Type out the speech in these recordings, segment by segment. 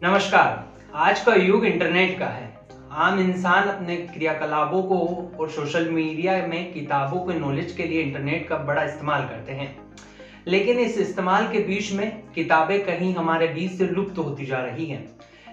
नमस्कार। आज का युग इंटरनेट का है। आम इंसान अपने क्रियाकलापों को और सोशल मीडिया में किताबों के नॉलेज के लिए इंटरनेट का बड़ा इस्तेमाल करते हैं। लेकिन इस इस्तेमाल के बीच में किताबें कहीं हमारे बीच से लुप्त होती जा रही हैं।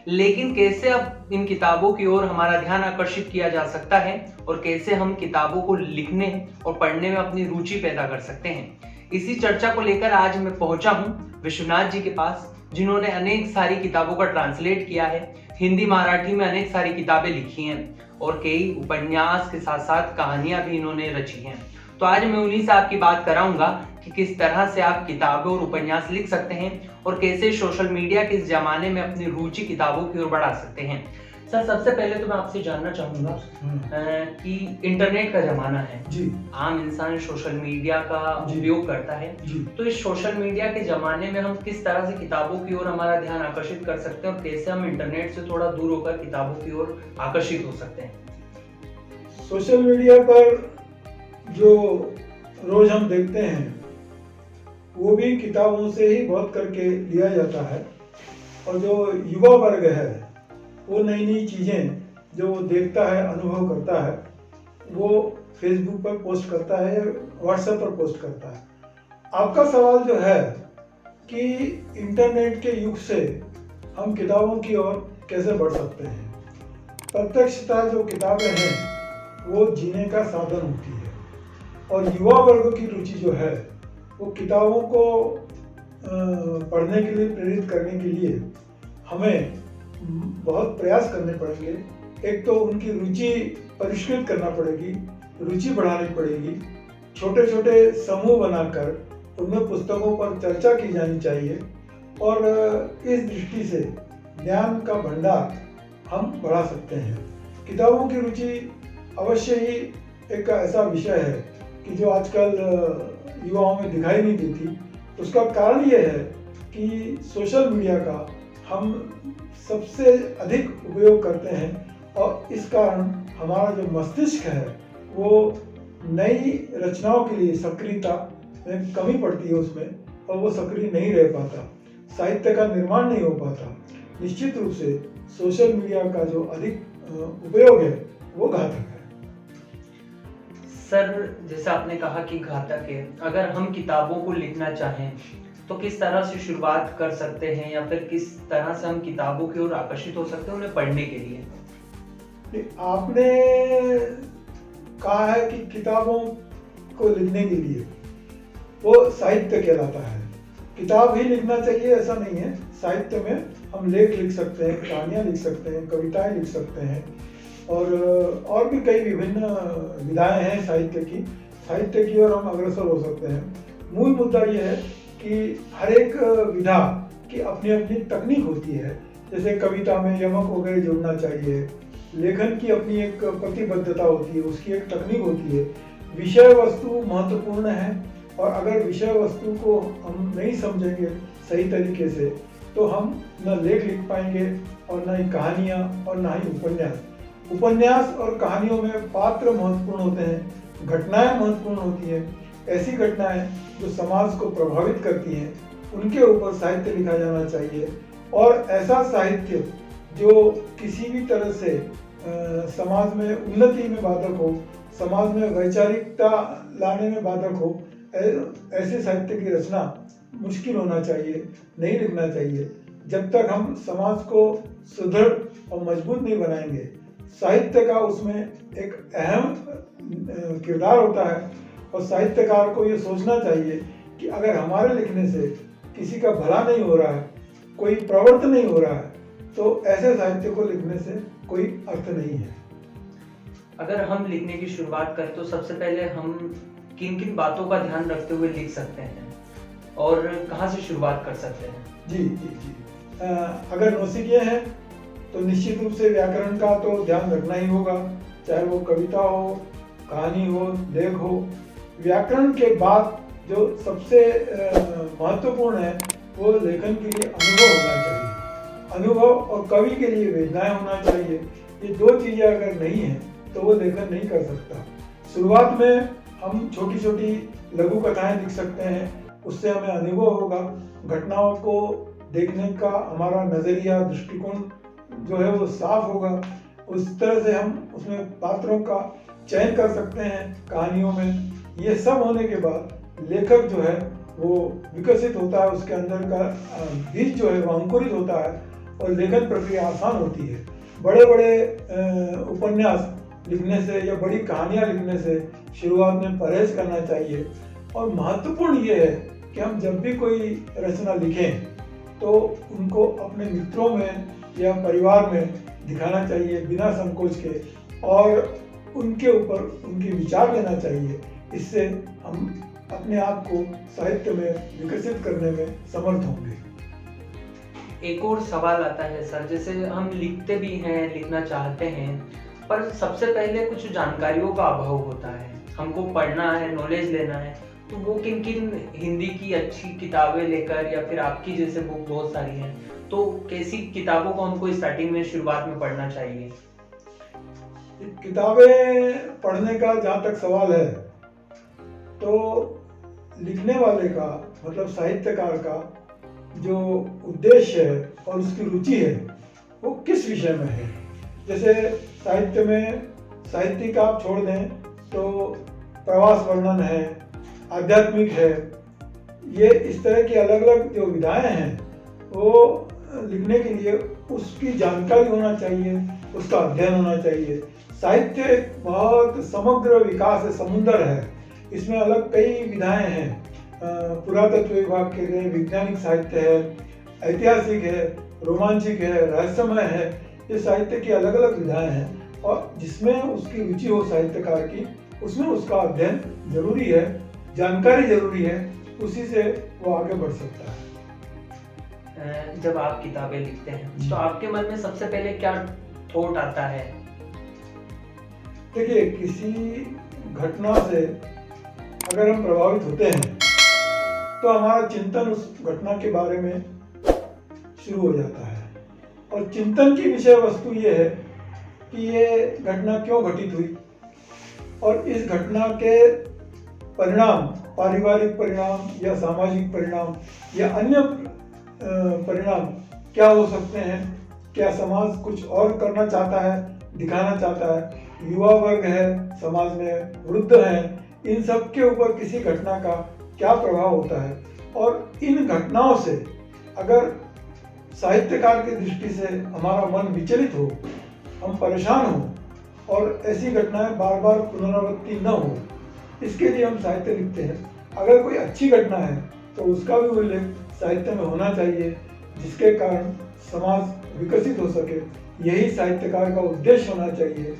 लेकिन कैसे अब इन किताबों की ओर हमारा ध्यान आकर्षित किया जा सकता है और कैसे हम किताबों को लिखने और पढ़ने में अपनी रुचि पैदा कर सकते हैं, इसी चर्चा को लेकर आज मैं पहुंचा हूं विश्वनाथ जी के पास, जिन्होंने अनेक सारी किताबों का ट्रांसलेट किया है, हिंदी मराठी में अनेक सारी किताबें लिखी हैं और कई उपन्यास के साथ साथ कहानियां भी इन्होंने रची हैं। तो आज मैं उन्हीं से आपकी बात कराऊंगा कि किस तरह से आप किताबें और उपन्यास लिख सकते हैं और कैसे सोशल मीडिया के इस जमाने में अपनी रुचि किताबों की ओर बढ़ा सकते हैं। सर, सबसे पहले तो मैं आपसे जानना चाहूंगा कि इंटरनेट का जमाना है जी, आम इंसान सोशल मीडिया का उपयोग करता है जी। तो इस सोशल मीडिया के जमाने में हम किस तरह से किताबों की ओर हमारा ध्यान आकर्षित कर सकते हैं और कैसे हम इंटरनेट से थोड़ा दूर होकर किताबों की ओर आकर्षित हो सकते हैं। सोशल मीडिया पर जो रोज हम देखते हैं वो भी किताबों से ही बहुत करके लिया जाता है और जो युवा वर्ग है वो नई नई चीज़ें जो देखता है, अनुभव करता है, वो फेसबुक पर पोस्ट करता है या व्हाट्सएप पर पोस्ट करता है। आपका सवाल जो है कि इंटरनेट के युग से हम किताबों की ओर कैसे बढ़ सकते हैं। प्रत्यक्षता जो किताबें हैं वो जीने का साधन होती है और युवा वर्ग की रुचि जो है वो किताबों को पढ़ने के लिए प्रेरित करने के लिए हमें बहुत प्रयास करने पड़ेंगे। एक तो उनकी रुचि परिष्कृत करना पड़ेगी, रुचि बढ़ानी पड़ेगी, छोटे छोटे समूह बनाकर उनमें पुस्तकों पर चर्चा की जानी चाहिए और इस दृष्टि से ज्ञान का भंडार हम बढ़ा सकते हैं। किताबों की रुचि अवश्य ही एक ऐसा विषय है कि जो आजकल युवाओं में दिखाई नहीं देती। उसका कारण ये है कि सोशल मीडिया का हम सबसे अधिक उपयोग करते हैं और इस कारण हमारा जो मस्तिष्क है वो नई रचनाओं के लिए सक्रियता में कमी पड़ती है उसमें और वो सक्रिय नहीं रह पाता, साहित्य का निर्माण नहीं हो पाता। निश्चित रूप से सोशल मीडिया का जो अधिक उपयोग है वो घातक है। सर, जैसे आपने कहा कि घातक है, अगर हम किताबों को लिखना चाहें तो किस तरह से शुरुआत कर सकते हैं या फिर किस तरह से हम किताबों की ओर आकर्षित हो सकते हैं उन्हें पढ़ने के लिए। आपने कहा है कि किताबों को लिखने के लिए वो साहित्य कहलाता है। किताब ही लिखना चाहिए ऐसा नहीं है। साहित्य में हम लेख लिख सकते हैं, कहानियाँ लिख सकते हैं, कविताएं लिख सकते हैं और भी कई विभिन्न विधाएं हैं साहित्य की ओर हम अग्रसर हो सकते हैं। मूल मुद्दा ये है कि हर एक विधा की अपनी अपनी तकनीक होती है। जैसे कविता में यमक वगैरह जोड़ना चाहिए, लेखन की अपनी एक प्रतिबद्धता होती है, उसकी एक तकनीक होती है। विषय वस्तु महत्वपूर्ण है और अगर विषय वस्तु को हम नहीं समझेंगे सही तरीके से तो हम न लेख लिख पाएंगे और न ही कहानियाँ और न ही उपन्यास और कहानियों में पात्र महत्वपूर्ण होते हैं, घटनाएं महत्वपूर्ण होती हैं। ऐसी घटनाएं जो समाज को प्रभावित करती हैं उनके ऊपर साहित्य लिखा जाना चाहिए और ऐसा साहित्य जो किसी भी तरह से समाज में उन्नति में बाधक हो, समाज में वैचारिकता लाने में बाधक हो, ऐसे साहित्य की रचना मुश्किल होना चाहिए, नहीं लिखना चाहिए। जब तक हम समाज को सुदृढ़ और मजबूत नहीं बनाएंगे, साहित्य का उसमें एक अहम किरदार होता है और साहित्यकार को ये सोचना चाहिए कि अगर हमारे लिखने से किसी का भला नहीं हो रहा है, कोई प्रवृत्त नहीं हो रहा है, तो ऐसे साहित्य को लिखने से कोई अर्थ नहीं है। अगर हम लिखने की शुरुआत करें तो सबसे पहले हम किन किन बातों का ध्यान रखते हुए लिख सकते हैं और कहाँ से शुरुआत कर सकते हैं? जी। अगर नौसिखिए हैं तो निश्चित रूप से व्याकरण का तो ध्यान रखना ही होगा, चाहे वो कविता हो, कहानी हो, लेख हो। व्याकरण के बाद जो सबसे महत्वपूर्ण है वो लेखन के लिए अनुभव होना चाहिए। अनुभव और कवि के लिए वेदनाएं होना चाहिए। ये दो चीज़ें अगर नहीं है तो वो लेखन नहीं कर सकता। शुरुआत में हम छोटी छोटी लघु कथाएं लिख सकते हैं, उससे हमें अनुभव होगा, घटनाओं को देखने का हमारा नज़रिया, दृष्टिकोण जो है वो साफ होगा। उस तरह से हम उसमें पात्रों का चयन कर सकते हैं कहानियों में। ये सब होने के बाद लेखक जो है वो विकसित होता है, उसके अंदर का बीज जो है वो अंकुरित होता है और लेखन प्रक्रिया आसान होती है। बड़े बड़े उपन्यास लिखने से या बड़ी कहानियाँ लिखने से शुरुआत में परहेज करना चाहिए। और महत्वपूर्ण ये है कि हम जब भी कोई रचना लिखें तो उनको अपने मित्रों में या परिवार में दिखाना चाहिए बिना संकोच के, और उनके ऊपर उनके विचार लेना चाहिए। इससे हम अपने आप को साहित्य में विकसित करने में समर्थ होंगे। एक और सवाल आता है सर, जैसे हम लिखते भी हैं, लिखना चाहते हैं, पर सबसे पहले कुछ जानकारियों का अभाव होता है। हमको पढ़ना है, नॉलेज लेना है, तो वो किन किन हिंदी की अच्छी किताबें लेकर, या फिर आपकी जैसे बुक बहुत सारी हैं, तो कैसी किताबों को हमको स्टार्टिंग में, शुरुआत में पढ़ना चाहिए? किताबें पढ़ने का जहाँ तक सवाल है, तो लिखने वाले का मतलब साहित्यकार का जो उद्देश्य है और उसकी रुचि है वो किस विषय में है। जैसे साहित्य में साहित्यिक आप छोड़ दें तो प्रवास वर्णन है, आध्यात्मिक है, ये इस तरह की अलग अलग जो विधाएं हैं वो लिखने के लिए उसकी जानकारी होना चाहिए, उसका अध्ययन होना चाहिए। साहित्य एक बहुत समग्र विकास है, समुद्र है, इसमें अलग कई विधाएं हैं। पुरातत्व विभाग के लिए वैज्ञानिक साहित्य है, ऐतिहासिक है, रोमांचिक है, रहस्यमय है, ये साहित्य की अलग अलग विधाएं हैं। और जिसमें उसकी रुचि हो साहित्यकार की, उसमें उसका अध्ययन जरूरी है, जानकारी जरूरी है, उसी से वो आगे बढ़ सकता है। जब आप किताबें लिखते हैं तो आपके मन में सबसे पहले क्या थॉट आता है? देखिए, किसी घटना से अगर हम प्रभावित होते हैं तो हमारा चिंतन उस घटना के बारे में शुरू हो जाता है, और चिंतन की विषय वस्तु ये है कि ये घटना क्यों घटित हुई और इस घटना के परिणाम, पारिवारिक परिणाम या सामाजिक परिणाम या अन्य परिणाम क्या हो सकते हैं। क्या समाज कुछ और करना चाहता है, दिखाना चाहता है, युवा वर्ग है समाज में, वृद्ध हैं, इन सब के ऊपर किसी घटना का क्या प्रभाव होता है। और इन घटनाओं से अगर साहित्यकार की दृष्टि से हमारा मन विचलित हो, हम परेशान हो और ऐसी घटनाएं बार बार पुनरावृत्ति न हो, इसके लिए हम साहित्य लिखते हैं। अगर कोई अच्छी घटना है तो उसका भी उल्लेख साहित्य में होना चाहिए, जिसके कारण समाज विकसित हो सके। यही साहित्यकार का उद्देश्य होना चाहिए।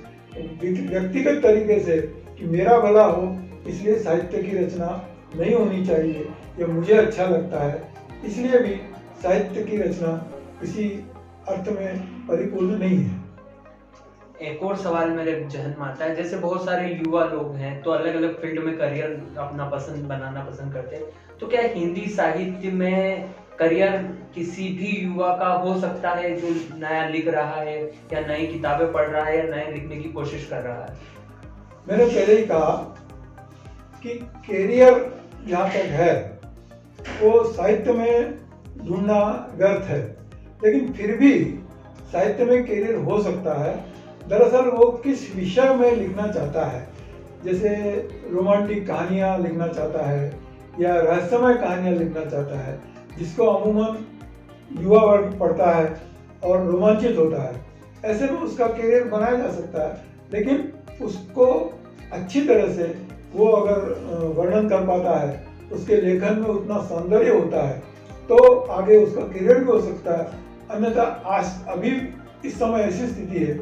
व्यक्तिगत तरीके से कि मेरा भला हो इसलिए साहित्य की रचना नहीं होनी चाहिए, यह मुझे अच्छा लगता है, इसलिए भी साहित्य की रचना किसी अर्थ में परिपूर्ण नहीं है। एक और सवाल मेरे जहन में आता है, जैसे बहुत सारे युवा लोग हैं तो अलग अलग फील्ड में करियर अपना बनाना पसंद करते हैं, तो क्या हिंदी साहित्य में करियर किसी भी युवा का हो सकता है जो नया लिख रहा है या नई किताबें पढ़ रहा है या नए लिखने की कोशिश कर रहा है? मैंने पहले ही कहा कि करियर जहाँ तक है वो साहित्य में ढूंढना व्यर्थ है, लेकिन फिर भी साहित्य में करियर हो सकता है। दरअसल वो किस विषय में लिखना चाहता है, जैसे रोमांटिक कहानियाँ लिखना चाहता है या रहस्यमय कहानियाँ लिखना चाहता है, जिसको अमूमन युवा वर्ग पढ़ता है और रोमांचित होता है, ऐसे में उसका करियर बनाया जा सकता है। लेकिन उसको अच्छी तरह से वो अगर वर्णन कर पाता है, उसके लेखन में उतना सौंदर्य होता है, तो आगे उसका करियर भी हो सकता है। अन्यथा आज अभी इस समय ऐसी स्थिति है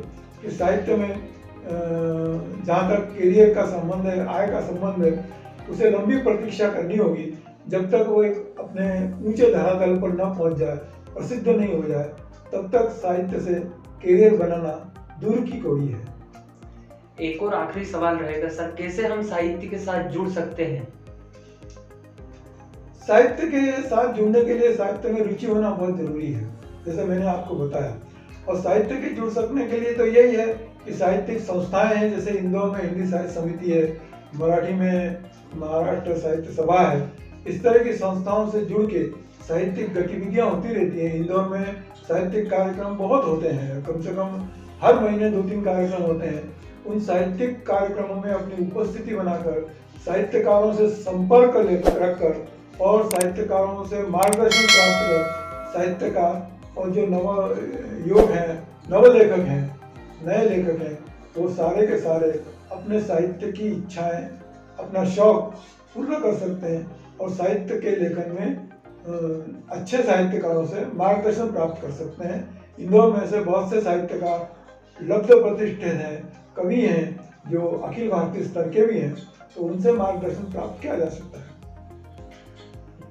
कि साहित्य में जहाँ तक करियर का संबंध है, आय का संबंध है, उसे लंबी प्रतीक्षा करनी होगी जब तक वो एक अपने ऊंचे धरातल पर न पहुंच जाए, प्रसिद्ध नहीं हो जाए, तब तक साहित्य से करियर बनाना दूर की कौड़ी है। एक और आखिरी सवाल रहेगा सर, कैसे हम साहित्य के साथ जुड़ सकते हैं? साहित्य के साथ जुड़ने के लिए साहित्य में रुचि होना बहुत जरूरी है, जैसे मैंने आपको बताया। और साहित्य के जुड़ सकने के लिए तो यही है कि साहित्यिक संस्थाएं हैं, जैसे इंदौर में हिंदी साहित्य समिति है, मराठी में महाराष्ट्र साहित्य सभा है। इस तरह की संस्थाओं से जुड़ के साहित्यिक गतिविधियां होती रहती हैं। इंदौर में साहित्यिक कार्यक्रम बहुत होते हैं, कम से कम हर महीने 2-3 कार्यक्रम होते हैं। उन साहित्यिक कार्यक्रमों में अपनी उपस्थिति बनाकर साहित्यकारों से संपर्क रखकर और साहित्यकारों से मार्गदर्शन प्राप्त कर साहित्यकार और जो युवक हैं, नवलेखक हैं, नए लेखक हैं, वो सारे के सारे अपने साहित्य की इच्छाएं, अपना शौक पूर्ण कर सकते हैं और साहित्य के लेखन में अच्छे साहित्यकारों से मार्गदर्शन प्राप्त कर सकते हैं। इंदौर में ऐसे बहुत से साहित्यकार लब्ध प्रतिष्ठित हैं, कवि हैं जो अखिल भारतीय स्तर के भी हैं, तो उनसे मार्गदर्शन प्राप्त किया जा सकता है।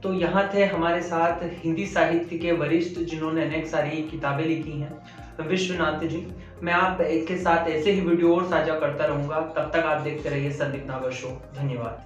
तो यहाँ थे हमारे साथ हिंदी साहित्य के वरिष्ठ जिन्होंने अनेक सारी किताबें लिखी हैं, विश्वनाथ जी। मैं आप के साथ ऐसे ही वीडियो और साझा करता रहूंगा। तब तक आप देखते रहिए संदीप नागर शो। धन्यवाद।